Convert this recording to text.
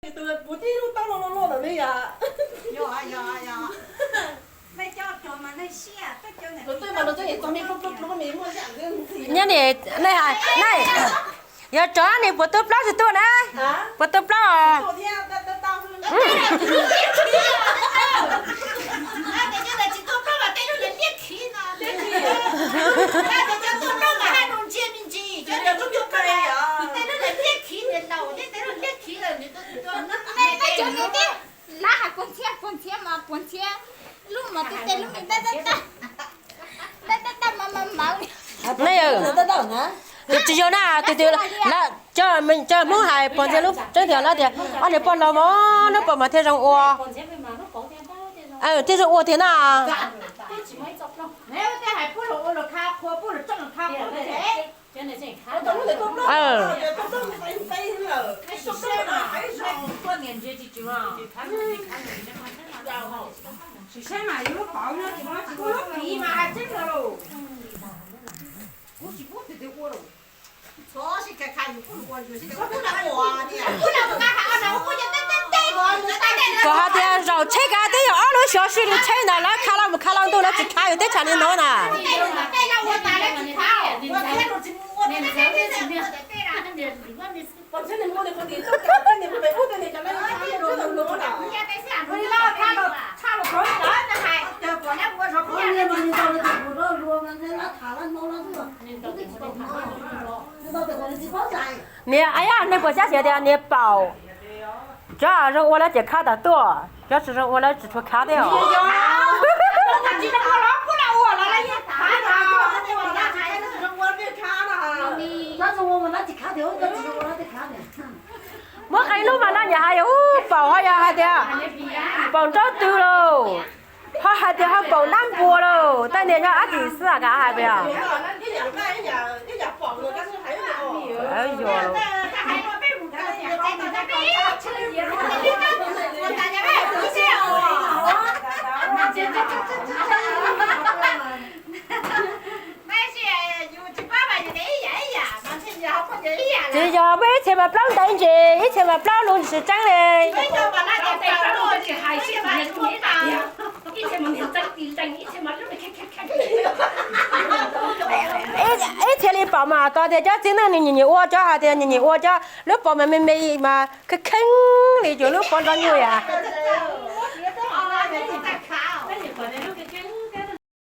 不地路当了的没呀？有啊。那叫叫嘛那些，这叫那。对嘛，这也专门不没么讲的。nhà này này này giờ chó này bữa tôi plot thì tôi nè bữa tôi plot 昨天当时。này từ giờ na từ là cho muốn hai bọn thế lúc trước thì là thì anh ấy bọn nó bọn mà thế trong ô thế trong ô thế nào nếu thế hay bút lục lục khao khô bút lục trong khao khô thế cho nên sẽ khao cái số xe mà qua年节就就啊xe mà lúc bảo nó thì nó lúc bị mà hay chết rồi我是不对我了。说是看看我就是我不能我的，不能干啥呢？我不就có hai tiền rồi chơi cái đấy ở nó xóa xí đi chơi này là khá lắm tôi là chỉ khai ở đây chẳng nên nói nè本身你摸的很严重，但你不被误的你讲那你这种多了。你哎呀，那不下雪的你包，这让我来这看的多，这是让我来指出看的哦。我还弄嘛那你还有包还有还的，包着丢喽，他还的还包南波喽，但你要阿弟是啊，干还不要？哎呦。这要没钱嘛，不让带去，一钱嘛，不让弄是真的。一天里包嘛，到底叫真的你我叫下的你我叫，你包嘛没嘛，去坑你就你包着牛呀。